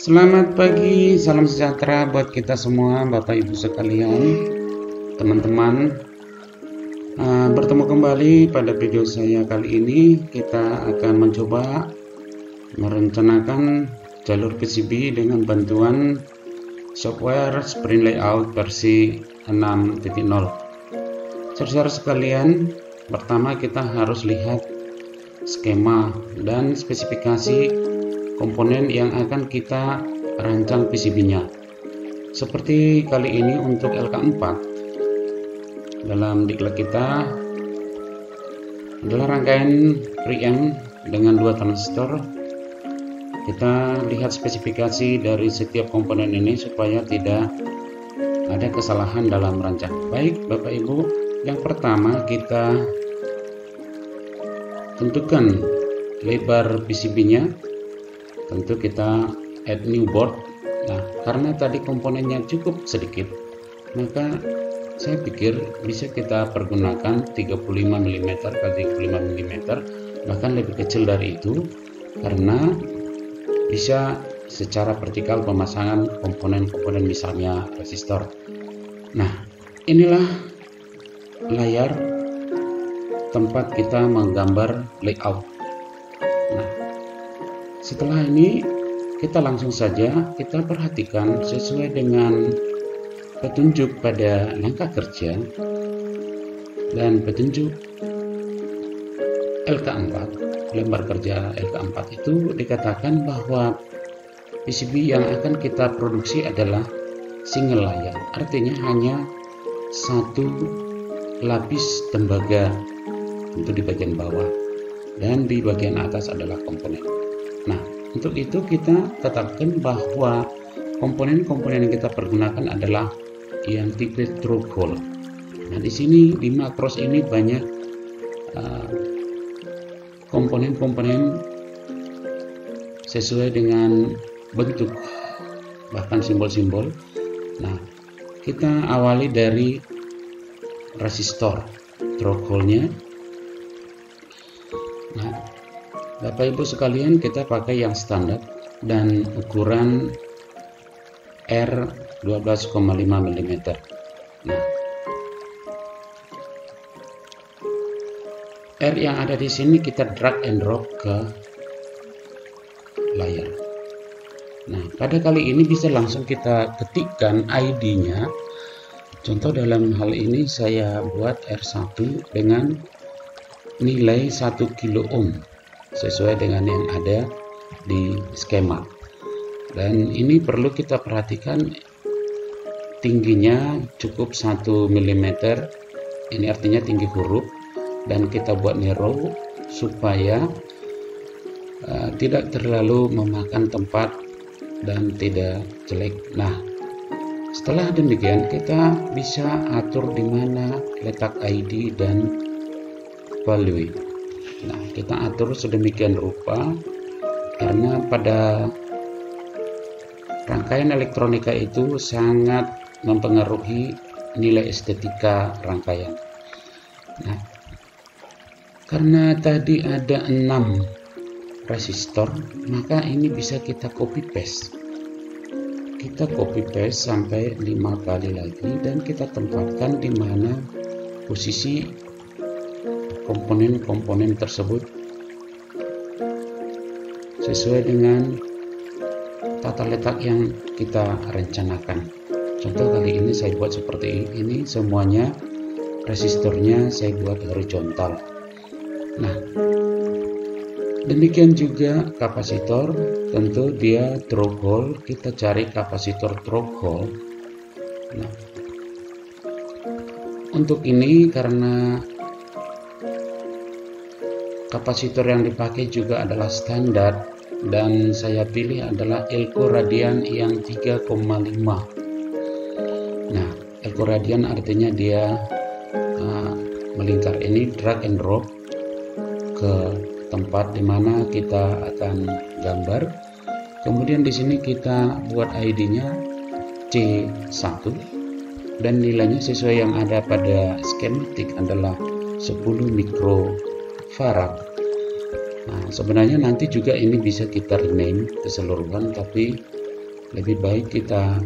Selamat pagi, salam sejahtera buat kita semua, Bapak Ibu sekalian, teman-teman. Bertemu kembali pada video saya kali ini. Kita akan mencoba merencanakan jalur PCB dengan bantuan software Sprint Layout versi 6.0. Saudara sekalian, pertama kita harus lihat skema dan spesifikasi komponen yang akan kita rancang PCB-nya. Seperti kali ini untuk LK4, dalam diklat kita adalah rangkaian preamp dengan 2 transistor. Kita lihat spesifikasi dari setiap komponen ini supaya tidak ada kesalahan dalam rancang. Baik Bapak Ibu, yang pertama kita tentukan lebar PCB-nya. Tentu kita add new board. Nah, karena tadi komponennya cukup sedikit, maka saya pikir bisa kita pergunakan 35 mm x 35 mm, bahkan lebih kecil dari itu, karena bisa secara vertikal pemasangan komponen-komponen, misalnya resistor. Nah, inilah layar tempat kita menggambar layout. Nah, setelah ini kita langsung saja kita perhatikan sesuai dengan petunjuk pada langkah kerja dan petunjuk LK4, lembar kerja LK4 itu dikatakan bahwa PCB yang akan kita produksi adalah single layer, artinya hanya satu lapis tembaga untuk di bagian bawah, dan di bagian atas adalah komponen. Nah, untuk itu kita tetapkan bahwa komponen-komponen yang kita pergunakan adalah yang tipe through hole. Nah, di sini di makros ini banyak komponen-komponen sesuai dengan bentuk, bahkan simbol-simbol. Nah, kita awali dari resistor through hole-nya. Nah, Bapak Ibu sekalian, kita pakai yang standar dan ukuran R 12,5 mm. Nah, R yang ada di sini kita drag and drop ke layar. Nah, pada kali ini bisa langsung kita ketikkan ID-nya. Contoh dalam hal ini saya buat R1 dengan nilai 1 kilo ohm sesuai dengan yang ada di skema. Dan ini perlu kita perhatikan, tingginya cukup 1 mm, ini artinya tinggi huruf, dan kita buat narrow supaya tidak terlalu memakan tempat dan tidak jelek. Nah, setelah demikian kita bisa atur di mana letak ID dan value. Nah, kita atur sedemikian rupa karena pada rangkaian elektronika itu sangat mempengaruhi nilai estetika rangkaian. Nah, karena tadi ada 6 resistor, maka ini bisa kita copy paste. Kita copy paste sampai 5 kali lagi dan kita tempatkan di mana posisi komponen-komponen tersebut sesuai dengan tata letak yang kita rencanakan. Contoh kali ini saya buat seperti ini, semuanya resistornya saya buat horizontal. Nah, demikian juga kapasitor, tentu dia through hole, kita cari kapasitor through hole. Nah, untuk ini karena kapasitor yang dipakai juga adalah standar dan saya pilih adalah Elko Radian yang 3,5. Nah, Elko Radian artinya dia melingkar, ini drag and drop ke tempat dimana kita akan gambar. Kemudian di sini kita buat ID-nya C1 dan nilainya sesuai yang ada pada skematik adalah 10 mikrofarad. Nah, sebenarnya nanti juga ini bisa kita rename keseluruhan, tapi lebih baik kita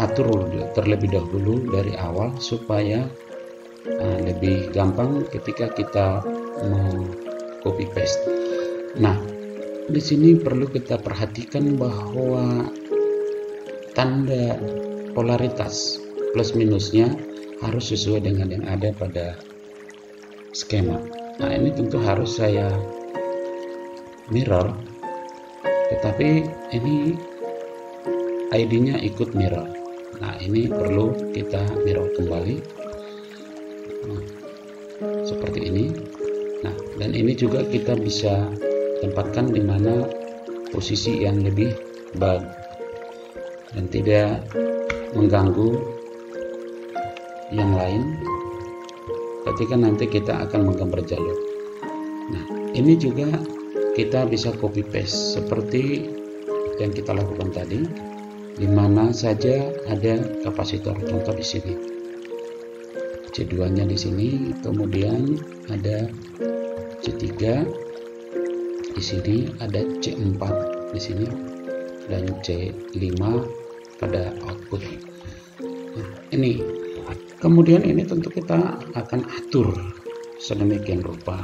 atur terlebih dahulu dari awal supaya lebih gampang ketika kita mau copy paste. Nah, di sini perlu kita perhatikan bahwa tanda polaritas plus minusnya harus sesuai dengan yang ada pada skema. Nah, ini tentu harus saya mirror, tetapi ini ID-nya ikut mirror. Nah, ini perlu kita mirror kembali. Nah, seperti ini. Nah, dan ini juga kita bisa tempatkan di mana posisi yang lebih baik dan tidak mengganggu yang lain ketika nanti kita akan menggambar jalur. Nah, ini juga kita bisa copy paste seperti yang kita lakukan tadi, di mana saja ada kapasitor. Contoh di sini C2-nya di sini, kemudian ada C3 di sini, ada C4 di sini, dan C5 pada output. Nah, ini kemudian ini tentu kita akan atur sedemikian rupa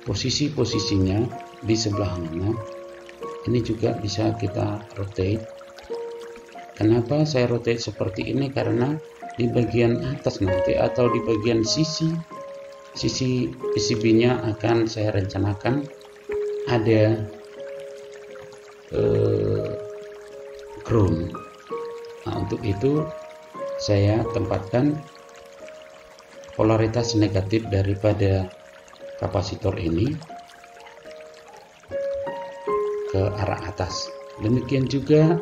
posisi-posisinya di sebelah mana. Ini juga bisa kita rotate. Kenapa saya rotate seperti ini? Karena di bagian atas nanti atau di bagian sisi PCB-nya akan saya rencanakan ada ground. Nah, untuk itu saya tempatkan polaritas negatif daripada kapasitor ini ke arah atas. Demikian juga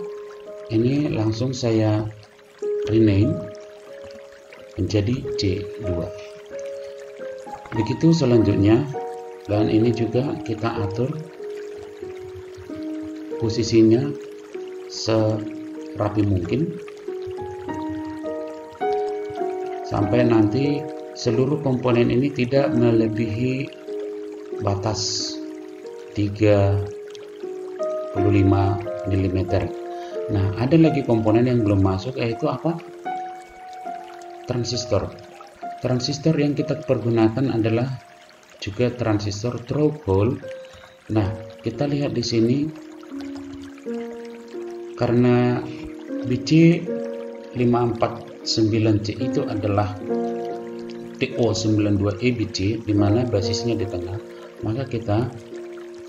ini langsung saya rename menjadi C2. Begitu selanjutnya, dan ini juga kita atur posisinya serapi mungkin sampai nanti seluruh komponen ini tidak melebihi batas 35 mm. Nah, ada lagi komponen yang belum masuk, yaitu apa? Transistor. Transistor yang kita pergunakan adalah juga transistor threshold. Nah, kita lihat di sini karena BC549C itu adalah TO92E BC, di mana basisnya di tengah, maka kita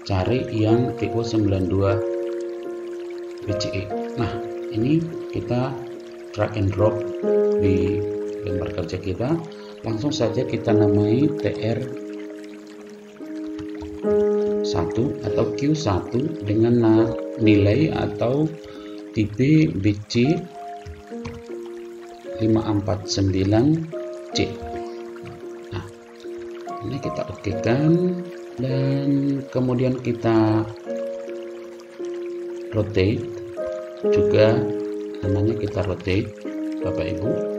cari yang TO92BCE. Nah, ini kita drag and drop di lembar kerja kita. Langsung saja kita namai TR1 atau Q1 dengan nilai atau tipe BC549C. Nah, ini kita okekan dan kemudian kita rotate juga, namanya kita rotate Bapak Ibu.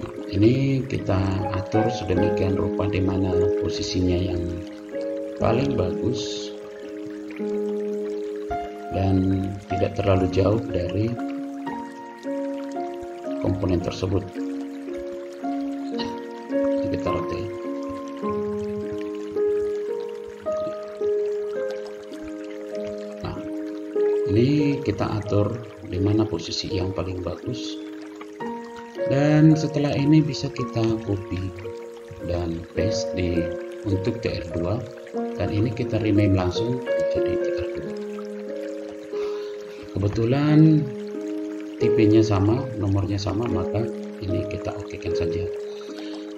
Nah, ini kita atur sedemikian rupa di mana posisinya yang paling bagus dan tidak terlalu jauh dari komponen tersebut. Kita rotate. Nah, ini kita atur di mana posisi yang paling bagus, dan setelah ini bisa kita copy dan paste di untuk TR2, dan ini kita rename langsung jadi TR2. Kebetulan tipenya sama, nomornya sama, maka ini kita okekan saja.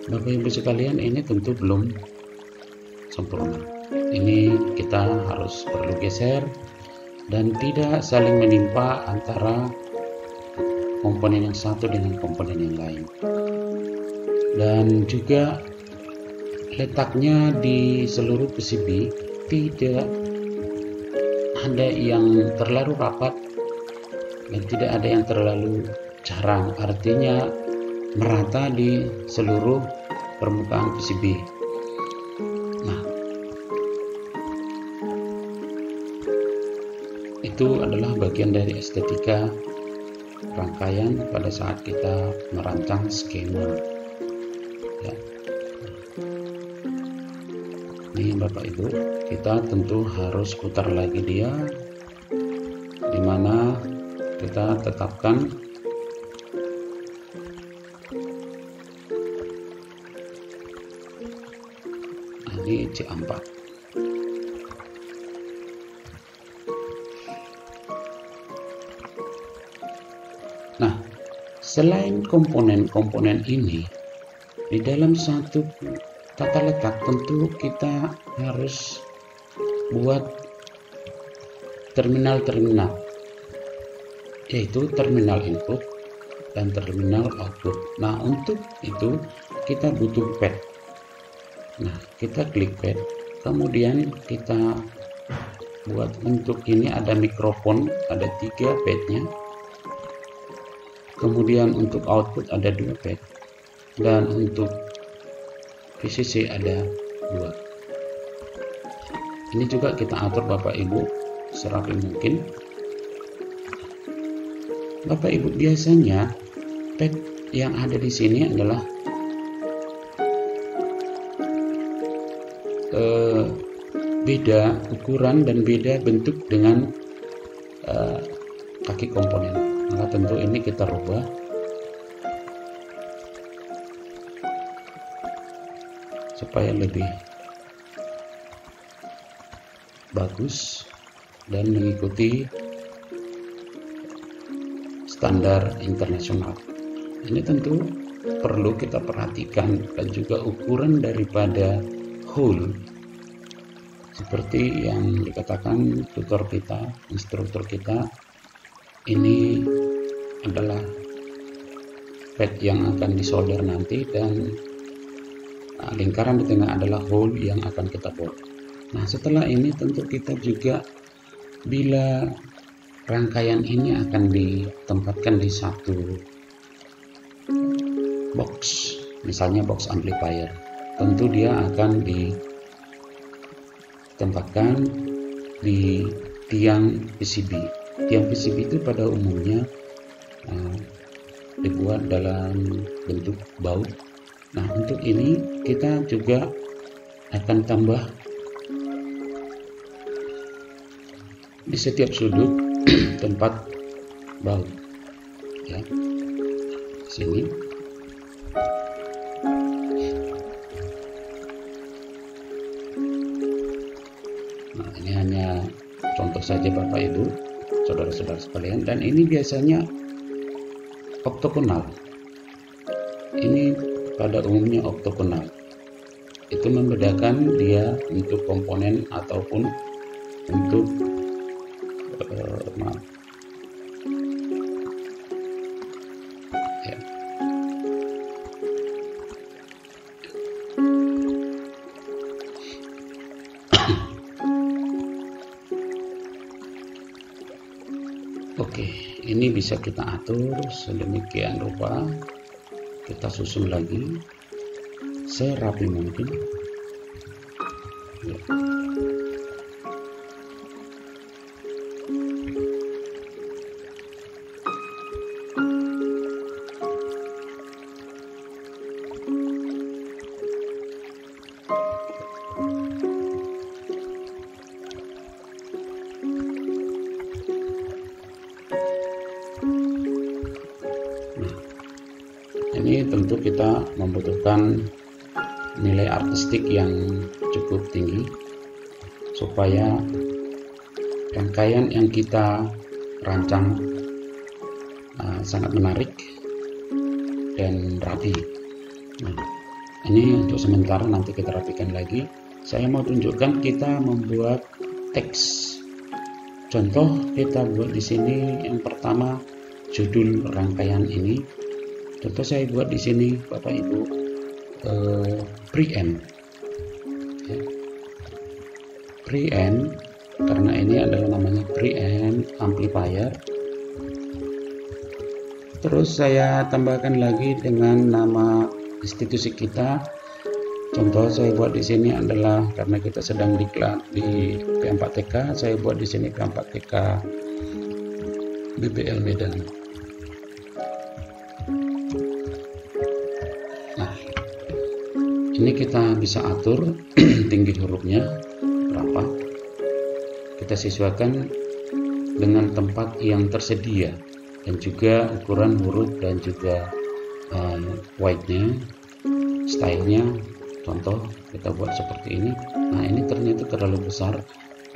Bapak Ibu sekalian, ini tentu belum sempurna. Ini kita harus perlu geser dan tidak saling menimpa antara komponen yang satu dengan komponen yang lain. Dan juga letaknya di seluruh PCB tidak ada yang terlalu rapat dan tidak ada yang terlalu jarang, artinya merata di seluruh permukaan PCB. Nah, Itu adalah bagian dari estetika rangkaian pada saat kita merancang skema ya. Ini Bapak Ibu, kita tentu harus putar lagi dia, dimana kita tetapkan ini C4. Nah, selain komponen-komponen ini, di dalam satu tata letak tentu kita harus buat terminal-terminal, yaitu terminal input dan terminal output. Nah, untuk itu kita butuh pad. Nah, kita klik pad, kemudian kita buat untuk ini ada mikrofon, ada 3 padnya. Kemudian untuk output ada 2 pad, dan untuk VCC ada 2. Ini juga kita atur Bapak Ibu serapi mungkin. Bapak Ibu, biasanya pad yang ada di sini adalah beda ukuran dan beda bentuk dengan kaki komponen. Maka tentu ini kita rubah supaya lebih bagus dan mengikuti standar internasional. Ini tentu perlu kita perhatikan, dan juga ukuran daripada hole seperti yang dikatakan tutor kita, instruktur kita. Ini adalah pad yang akan disolder nanti, dan lingkaran di tengah adalah hole yang akan kita buat. Nah, setelah ini tentu kita juga, bila rangkaian ini akan ditempatkan di satu box, misalnya box amplifier, tentu dia akan ditempatkan di tiang PCB. Tiang PCB itu pada umumnya dibuat dalam bentuk baut. Nah, untuk ini kita juga akan tambah di setiap sudut tempat baut ya, sini. Nah, ini hanya contoh saja Bapak Ibu, saudara-saudara sekalian, dan ini biasanya oktogonal. Ini pada umumnya oktogonal. Itu membedakan dia untuk komponen ataupun untuk ya. Oke, ini bisa kita atur sedemikian rupa. Kita susun lagi serapi mungkin ya. Ini tentu kita membutuhkan nilai artistik yang cukup tinggi supaya rangkaian yang kita rancang sangat menarik dan rapi. Nah, ini untuk sementara, nanti kita rapikan lagi. Saya mau tunjukkan kita membuat teks. Contoh kita buat di sini, yang pertama judul rangkaian ini. Contoh saya buat di sini Bapak Ibu, preamp ya. Preamp, karena ini adalah namanya preamp amplifier. Terus saya tambahkan lagi dengan nama institusi kita, Contoh saya buat di sini adalah karena kita sedang diklat di P4TK, saya buat di sini P4TK BPL Medan. Nah, ini kita bisa atur tinggi hurufnya berapa. Kita sesuaikan dengan tempat yang tersedia dan juga ukuran huruf dan juga white-nya, stylenya. Contoh kita buat seperti ini. Nah, ini ternyata terlalu besar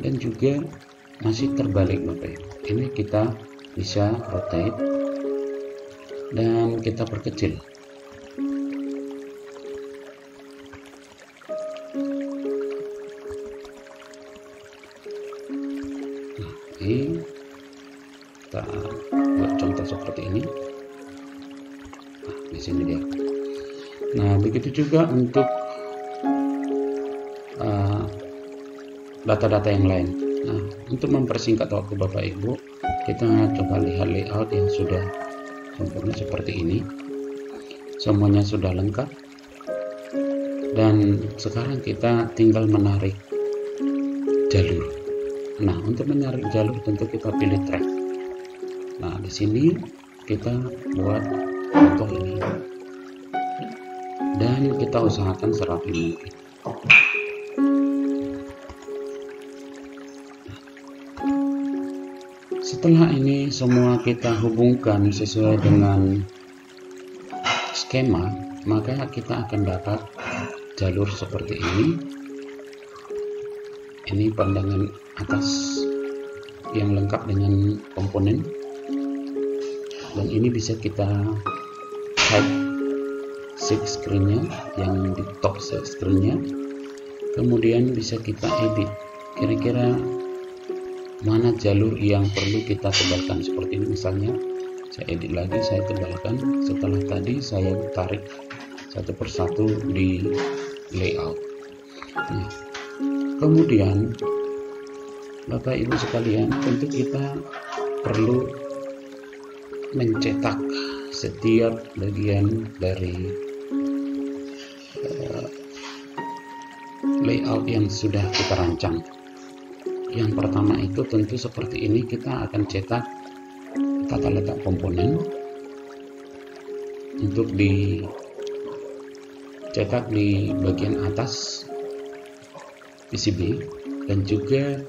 dan juga masih terbalik Bapak Ibu. Ini kita bisa rotate dan kita perkecil. Nah, ini kita buat contoh seperti ini. Nah, di sini dia. Nah, begitu juga untuk data-data yang lain. Nah, untuk mempersingkat waktu Bapak Ibu, kita coba lihat layout yang sudah sempurna seperti ini. Semuanya sudah lengkap. Dan sekarang kita tinggal menarik jalur. Nah, untuk menarik jalur tentu kita pilih track. Nah, di sini kita buat contoh ini. Dan kita usahakan serapi mungkin. Setelah ini semua kita hubungkan sesuai dengan skema, maka kita akan dapat jalur seperti ini. Ini pandangan atas yang lengkap dengan komponen, dan ini bisa kita hide six screen-nya yang di top screen-nya. Kemudian bisa kita edit kira-kira mana jalur yang perlu kita tebalkan. Seperti ini misalnya, saya edit lagi, saya tebalkan. Setelah tadi saya tarik satu persatu di layout. Nah, kemudian Bapak Ibu sekalian, tentu kita perlu mencetak setiap bagian dari layout yang sudah kita rancang. Yang pertama itu tentu seperti ini, kita akan cetak tata letak komponen untuk dicetak di bagian atas PCB dan juga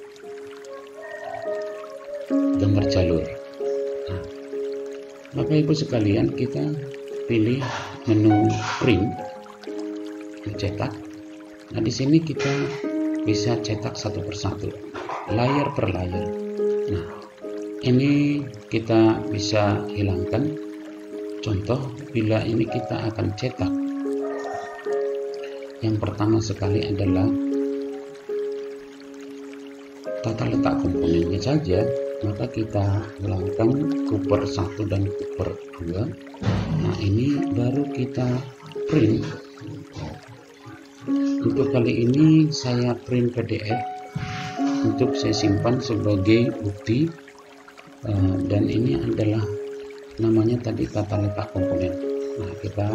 gambar jalur. Nah, Bapak Ibu sekalian, kita pilih menu print, cetak. Nah, di sini kita bisa cetak satu persatu, layer per layer. Nah, ini kita bisa hilangkan. Contoh, bila ini kita akan cetak, yang pertama sekali adalah tata letak komponennya saja, maka kita hilangkan Cooper 1 dan Cooper 2. Nah, ini baru kita print. Untuk kali ini saya print PDF untuk saya simpan sebagai bukti, dan ini adalah namanya tadi tata letak komponen. Nah, kita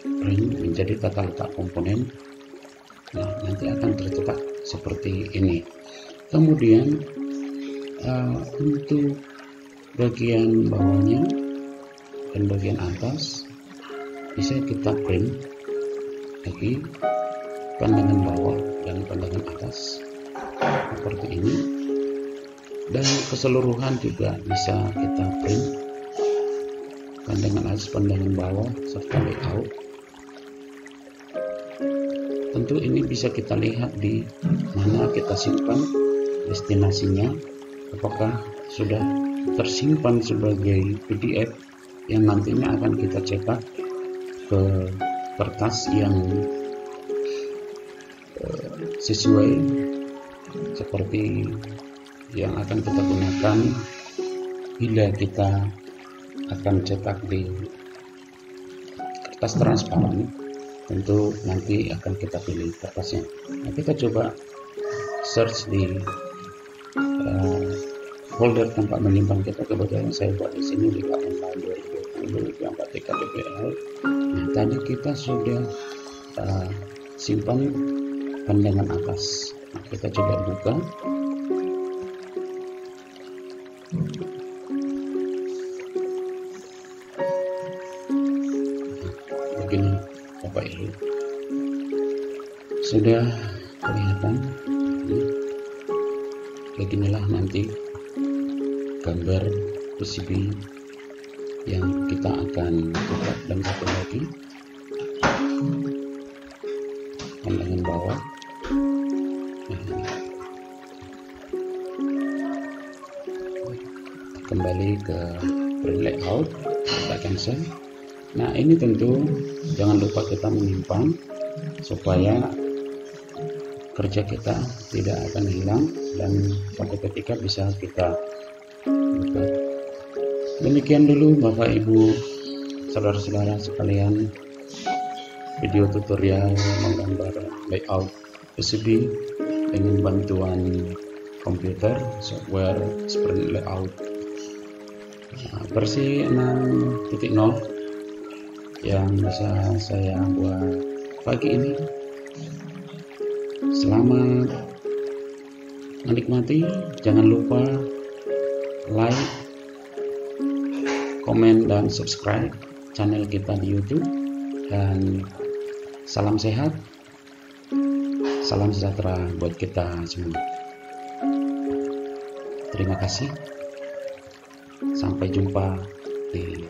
print menjadi tata letak komponen. Nah, nanti akan tercetak seperti ini. Kemudian untuk bagian bawahnya dan bagian atas bisa kita print lagi pandangan bawah dan pandangan atas seperti ini, dan keseluruhan juga bisa kita print pandangan atas, pandangan bawah serta layout. Tentu ini bisa kita lihat di mana kita simpan destinasinya, apakah sudah tersimpan sebagai PDF yang nantinya akan kita cetak ke kertas yang sesuai seperti yang akan kita gunakan bila kita akan cetak di kertas transparan. Tentu nanti akan kita pilih kertasnya. Nah, kita coba search di folder tempat menyimpan kita. Kebetulan saya buat di sini di online 2020 P4TK BPL. Nah, tadi kita sudah simpan pandangan atas. Nah, kita coba buka. Begini Bapak Ibu, sudah kelihatan. Beginilah nanti gambar PCB yang kita akan buka. Dan satu lagi pandangan bawah. Kembali ke print layout, kita cancel. Nah, ini tentu jangan lupa kita menyimpan supaya kerja kita tidak akan hilang dan pada ketika bisa kita buka. Demikian dulu Bapak Ibu, saudara-saudara sekalian, video tutorial menggambar layout PCB dengan bantuan komputer software Sprint Layout versi 6.0 yang bisa saya buat pagi ini. Selamat menikmati, jangan lupa like, komen, dan subscribe channel kita di YouTube. Dan salam sehat, salam sejahtera buat kita semua. Terima kasih, sampai jumpa di